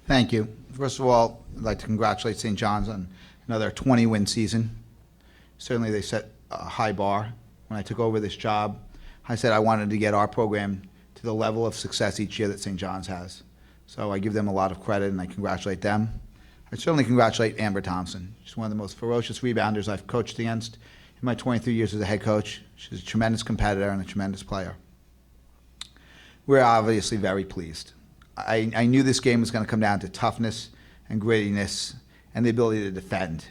Thank you. First of all, I'd like to congratulate St. John's on another 20-win season. Certainly they set a high bar. When I took over this job, I said I wanted to get our program to the level of success each year that St. John's has. So I give them a lot of credit, and I congratulate them. I certainly congratulate Amber Thompson. She's one of the most ferocious rebounders I've coached against in my 23 years as a head coach. She's a tremendous competitor and a tremendous player. We're obviously very pleased. I knew this game was going to come down to toughness and grittiness and the ability to defend.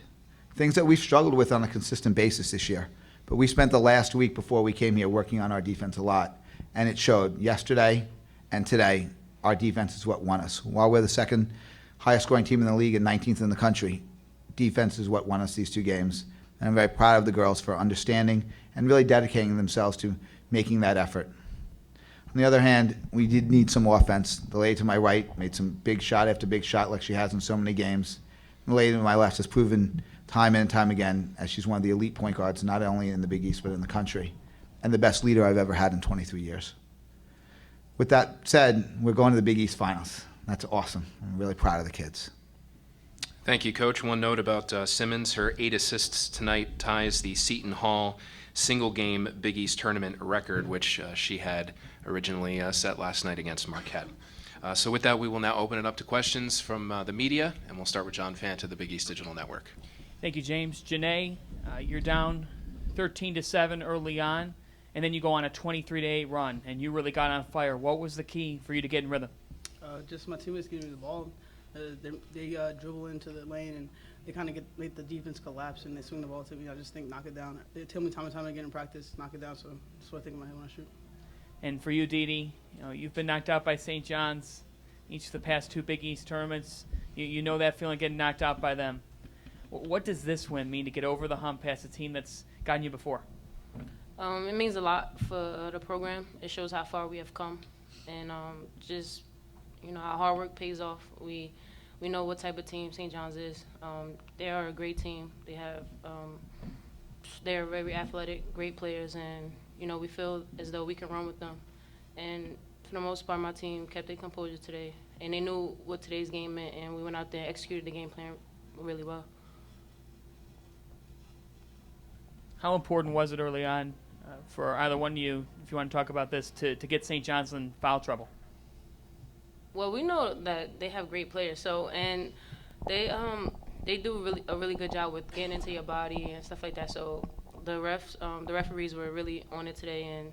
Things that we've struggled with on a consistent basis this year. But we spent the last week before we came here working on our defense a lot. And it showed yesterday and today our defense is what won us. While we're the second highest scoring team in the league and 19th in the country, defense is what won us these two games. And I'm very proud of the girls for understanding and really dedicating themselves to making that effort. On the other hand, we did need some offense. The lady to my right made some big shot after big shot like she has in so many games. And the lady to my left has proven time and time again as she's one of the elite point guards, not only in the Big East but in the country, and the best leader I've ever had in 23 years. With that said, we're going to the Big East Finals. That's awesome. I'm really proud of the kids. Thank you, Coach. One note about Simmons. Her 8 assists tonight ties the Seton Hall single-game Big East tournament record, which she had originally set last night against Marquette. So with that, we will now open it up to questions from the media, and we'll start with John Fant of the Big East Digital Network. Thank you, James. Janae, you're down 13-7 early on, and then you go on a 23-8 run, and you really got on fire. What was the key for you to get in rhythm? Just my teammates giving me the ball. They dribble into the lane, and they kind of make the defense collapse, and they swing the ball to me. I just think knock it down. They tell me time and time again in practice, knock it down, so that's what I think in my head when I shoot. And for you, Didi, you've been knocked out by St. John's each of the past 2 Big East tournaments. You know that feeling, getting knocked out by them. What does this win mean to get over the hump past a team that's gotten you before? It means a lot for the program. It shows how far we have come, and just our hard work pays off. We know what type of team St. John's is. They are a great team. They're very athletic, great players, and we feel as though we can run with them. And for the most part, my team kept their composure today, and they knew what today's game meant, and we went out there and executed the game plan really well. How important was it early on for either one of you, if you want to talk about this, to get St. John's in foul trouble? Well, we know that they have great players, and they do a really good job with getting into your body and stuff like that. So the referees were really on it today, and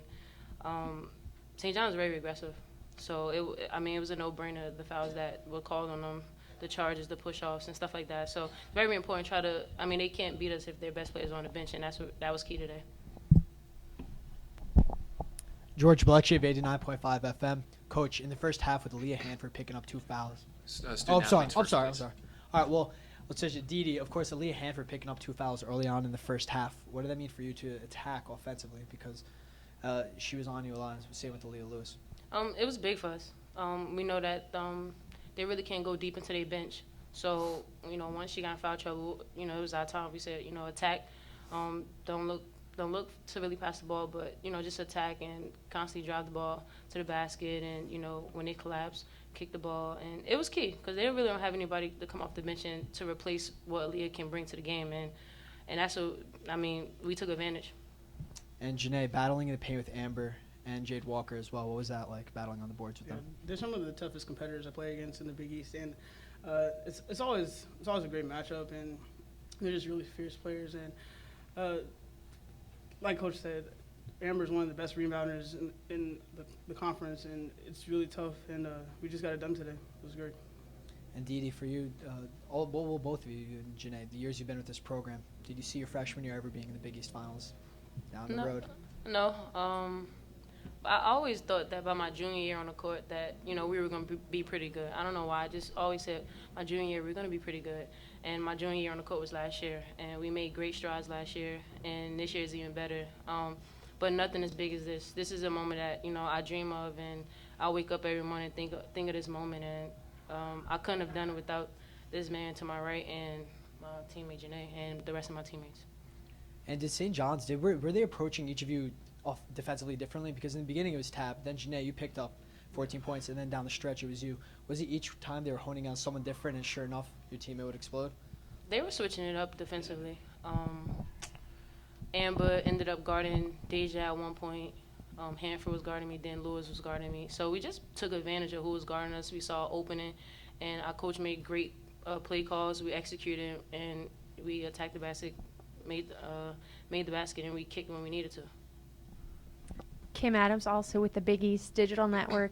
St. John's was very aggressive. So it was a no-brainer, the fouls that were called on them, the charges, the push-offs, and stuff like that. So very important. They can't beat us if their best players are on the bench, and that was key today. George Blechy of 89.5 FM. Coach, in the first half with Aaliyah Hanford picking up 2 fouls. I'm sorry. All right, well, let's say Didi, of course, Aaliyah Hanford picking up 2 fouls early on in the first half. What did that mean for you to attack offensively? Because she was on you a lot, same with Aaliyah Lewis. It was big for us. We know that they really can't go deep into their bench. So, once she got in foul trouble, it was our time. We said, attack. Don't look to really pass the ball, but, just attack and constantly drive the ball to the basket. And, when they collapse, kick the ball. And it was key because they really don't have anybody to come off the bench and to replace what Aaliyah can bring to the game. And that's we took advantage. And Janae, battling in the paint with Amber and Jade Walker as well. What was that like, battling on the boards with them? They're some of the toughest competitors I play against in the Big East, and it's always a great matchup, and they're just really fierce players. And like Coach said, Amber's one of the best rebounders in the conference, and it's really tough, and we just got it done today. It was great. And Didi, for you, both of you and Janae, the years you've been with this program, did you see your freshman year ever being in the Big East Finals down the road? No. I always thought that by my junior year on the court that, we were going to be pretty good. I don't know why. I just always said my junior year we're going to be pretty good. And my junior year on the court was last year. And we made great strides last year. And this year is even better. But nothing as big as this. This is a moment that, I dream of. And I wake up every morning and think of this moment. And I couldn't have done it without this man to my right and my teammate Janae and the rest of my teammates. And did St. John's, were they approaching each of you off defensively differently? Because in the beginning it was Tab, then Janae, you picked up 14 points, and then down the stretch it was you. Was it each time they were honing on someone different, and sure enough, your teammate would explode? They were switching it up defensively. Amber ended up guarding Deja at one point. Hanford was guarding me, then Lewis was guarding me. So we just took advantage of who was guarding us. We saw opening, and our coach made great play calls. We executed, and we attacked the basket, made the basket, and we kicked when we needed to. Kim Adams, also with the Big East Digital Network.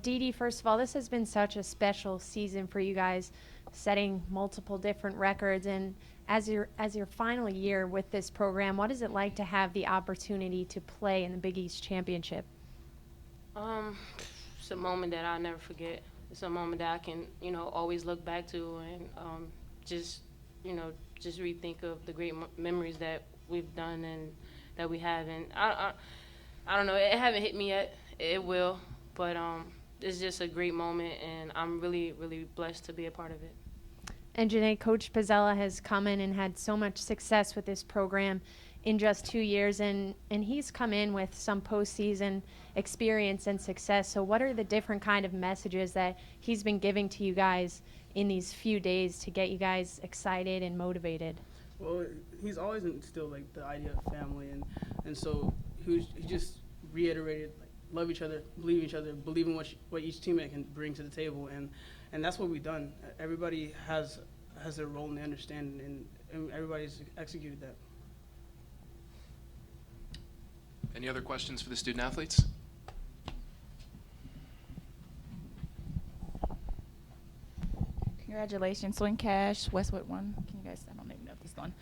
Dee Dee, first of all, this has been such a special season for you guys, setting multiple different records. And as your final year with this program, what is it like to have the opportunity to play in the Big East Championship? It's a moment that I'll never forget. It's a moment that I can, always look back to and just rethink of the great memories that we've done and that we have. And I don't know, it haven't hit me yet. It will, but it's just a great moment, and I'm really, really blessed to be a part of it. And Janae, Coach Pizzella has come in and had so much success with this program in just 2 years, and he's come in with some postseason experience and success. So what are the different kind of messages that he's been giving to you guys in these few days to get you guys excited and motivated? Well, he's always instilled like the idea of family, and so he just reiterated like love each other, believe in what each teammate can bring to the table, and that's what we've done. Everybody has their role, and they understand, and everybody's executed that. Any other questions for the student athletes? Congratulations, Swing Cash, Westwood One. Can you guys? I don't even know if this is on.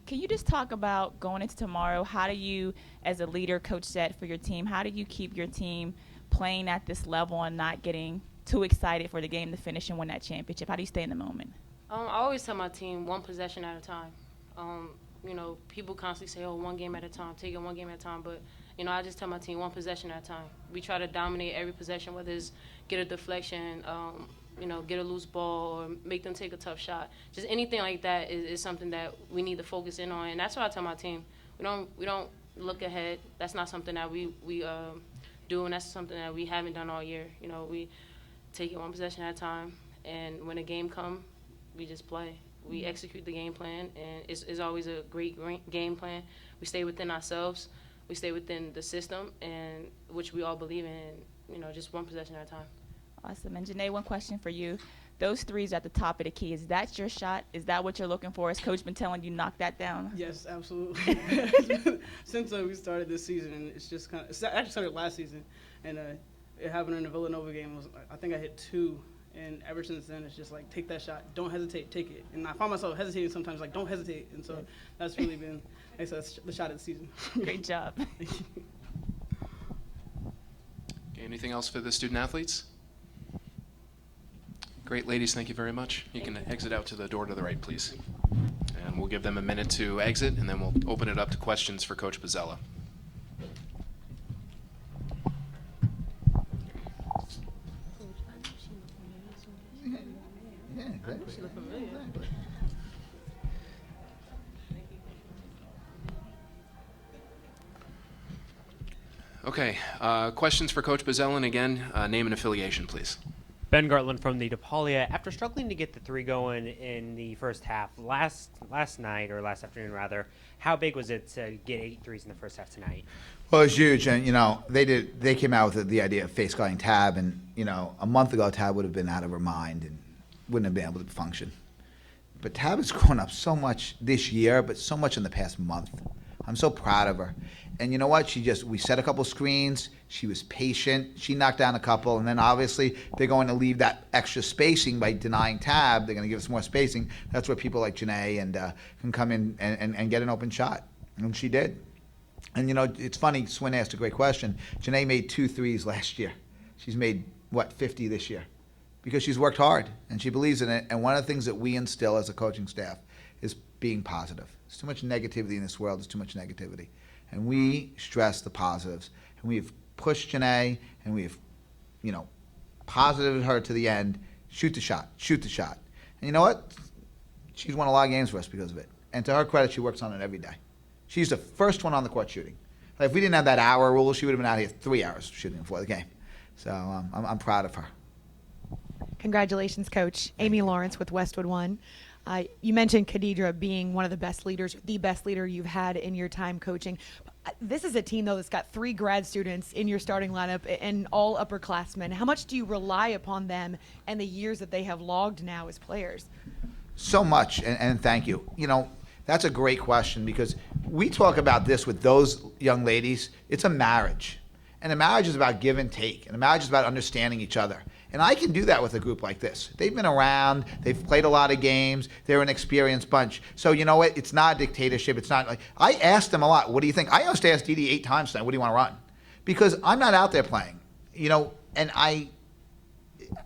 Can you just talk about going into tomorrow? How do you, as a leader, Coach said for your team, how do you keep your team playing at this level and not getting too excited for the game to finish and win that championship? How do you stay in the moment? I always tell my team one possession at a time. People constantly say, one game at a time, take it one game at a time. But, I just tell my team one possession at a time. We try to dominate every possession, whether it's get a deflection, get a loose ball, or make them take a tough shot. Just anything like that is something that we need to focus in on. And that's what I tell my team. We don't look ahead. That's not something that we do, and that's something that we haven't done all year. We take it one possession at a time, and when a game comes, we just play. We execute the game plan, and it's always a great game plan. We stay within ourselves. We stay within the system, and which we all believe in, just one possession at a time. Awesome. And Janae, one question for you. Those threes at the top of the key, is that your shot? Is that what you're looking for? Has Coach been telling you knock that down? Yes, absolutely. Since we started this season, and it's actually started last season, and it happened in the Villanova game. I think I hit 2, and ever since then, it's just like, take that shot. Don't hesitate, take it. And I find myself hesitating sometimes, like, don't hesitate. And so that's really been that's the shot of the season. Great job. Thank you. Okay, anything else for the student athletes? Great, ladies, thank you very much. You can exit out to the door to the right, please. And we'll give them a minute to exit, and then we'll open it up to questions for Coach Pizzella. Yeah, exactly. Okay, questions for Coach Pizzella, and again, name and affiliation, please. Ben Gartland from the DePaulia. After struggling to get the 3 going in the first half, last afternoon rather, how big was it to get 8 threes in the first half tonight? Well, it was huge, and they came out with the idea of face guarding Tab, and a month ago Tab would have been out of her mind and wouldn't have been able to function. But Tab has grown up so much this year, but so much in the past month. I'm so proud of her. And you know what? We set a couple screens. She was patient. She knocked down a couple. And then obviously they're going to leave that extra spacing by denying Tab. They're going to give us more spacing. That's where people like Janae and can come in and get an open shot. And she did. And it's funny, Swin asked a great question. Janae made 2 threes last year. She's made, 50 this year? Because she's worked hard and she believes in it. And one of the things that we instill as a coaching staff is being positive. There's too much negativity in this world. There's too much negativity. And we stress the positives. And we've pushed Janae, and we've, positive her to the end. Shoot the shot. And you know what? She's won a lot of games for us because of it. And to her credit, she works on it every day. She's the first one on the court shooting. Like if we didn't have that hour rule, she would have been out here 3 hours shooting before the game. So I'm proud of her. Congratulations, Coach. Amy Lawrence with Westwood One. You mentioned Khadidra being one of the best leaders, the best leader you've had in your time coaching. This is a team, though, that's got 3 grad students in your starting lineup and all upperclassmen. How much do you rely upon them and the years that they have logged now as players? So much, and thank you. You know, that's a great question because we talk about this with those young ladies. It's a marriage. And a marriage is about give and take. And a marriage is about understanding each other. And I can do that with a group like this. They've been around. They've played a lot of games. They're an experienced bunch. So you know what? It's not a dictatorship. It's not like I asked them a lot. What do you think? I almost asked Dee 8 times tonight. What do you want to run? Because I'm not out there playing. You know, and I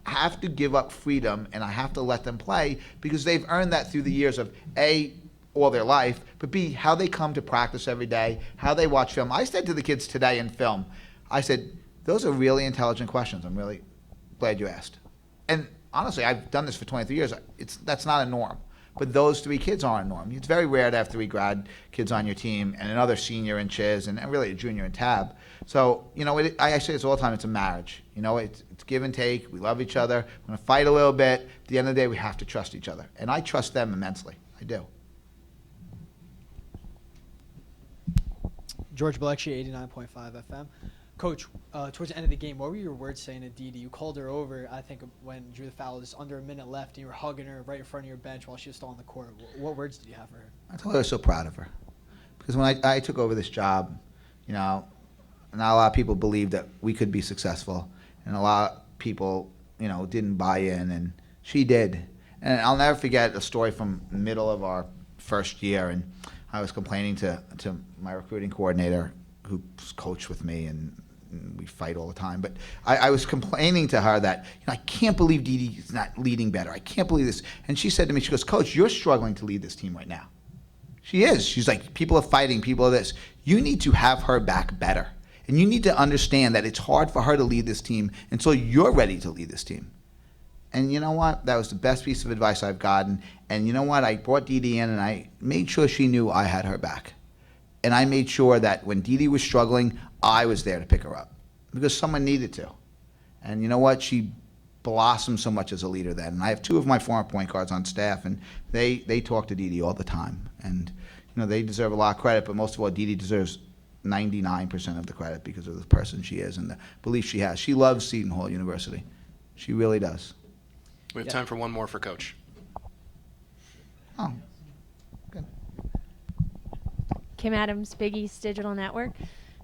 have to give up freedom and I have to let them play because they've earned that through the years of A, all their life, but B, how they come to practice every day, how they watch film. I said to the kids today in film, I said, those are really intelligent questions. I'm really glad you asked. And honestly, I've done this for 23 years. That's not a norm. But those 3 kids are a norm. It's very rare to have 3 grad kids on your team and another senior in Chiz and really a junior in Tab. So, you know, I say this all the time, it's a marriage. You know, it's give and take. We love each other. We're going to fight a little bit. At the end of the day, we have to trust each other. And I trust them immensely. I do. George Bilecki, 89.5 FM. Coach, towards the end of the game, what were your words saying to Dee Dee? You called her over, I think, when drew the foul, just under a minute left, and you were hugging her right in front of your bench while she was still on the court. What words did you have for her? I told her I was so proud of her. Because when I took over this job, you know, not a lot of people believed that we could be successful. And a lot of people, you know, didn't buy in, and she did. And I'll never forget a story from the middle of our first year, and I was complaining to my recruiting coordinator who's coached with me, and we fight all the time. But I was complaining to her that, you know, I can't believe Dee Dee's not leading better. I can't believe this. And she said to me, she goes, Coach, you're struggling to lead this team right now. She is. She's like, people are fighting, people are this. You need to have her back better. And you need to understand that it's hard for her to lead this team until you're ready to lead this team. And you know what? That was the best piece of advice I've gotten. And you know what? I brought Dee Dee in, and I made sure she knew I had her back. And I made sure that when Dee Dee was struggling, I was there to pick her up because someone needed to. And you know what? She blossomed so much as a leader then. And I have 2 of my former point guards on staff, and they talk to Dee Dee all the time. And you know, they deserve a lot of credit, but most of all, Dee Dee deserves 99% of the credit because of the person she is and the belief she has. She loves Seton Hall University. She really does. We have time for one more for Coach. Oh, good. Kim Adams, Big East Digital Network.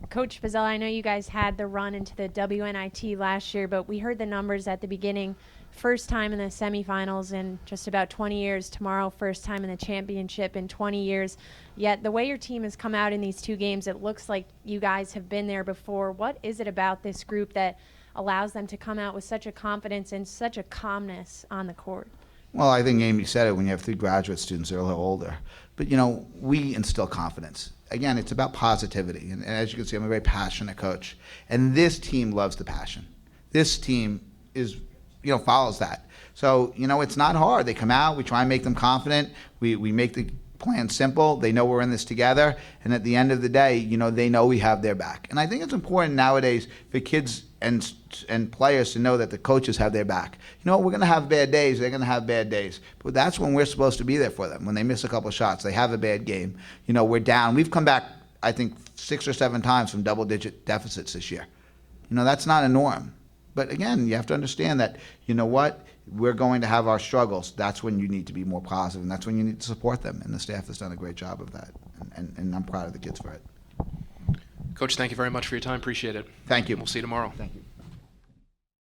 Coach Pizzella, I know you guys had the run into the WNIT last year, but we heard the numbers at the beginning. First time in the semifinals in just about 20 years. Tomorrow, first time in the championship in 20 years. Yet the way your team has come out in these 2 games, it looks like you guys have been there before. What is it about this group that allows them to come out with such a confidence and such a calmness on the court? Well, I think Amy said it when you have 3 graduate students that are a little older. But, you know, we instill confidence. Again, it's about positivity. And as you can see, I'm a very passionate coach. And this team loves the passion. This team is, you know, follows that. So, you know, it's not hard. They come out. We try and make them confident. We make the plan simple. They know we're in this together. And at the end of the day, you know, they know we have their back. And I think it's important nowadays for kids and players to know that the coaches have their back. You know, we're going to have bad days. They're going to have bad days. But that's when we're supposed to be there for them. When they miss a couple of shots, they have a bad game. You know, we're down. We've come back, I think, 6 or 7 times from double-digit deficits this year. You know, that's not a norm. But again, you have to understand that, you know what, we're going to have our struggles. That's when you need to be more positive, and that's when you need to support them. And the staff has done a great job of that. And I'm proud of the kids for it. Coach, thank you very much for your time. Appreciate it. Thank you. We'll see you tomorrow. Thank you.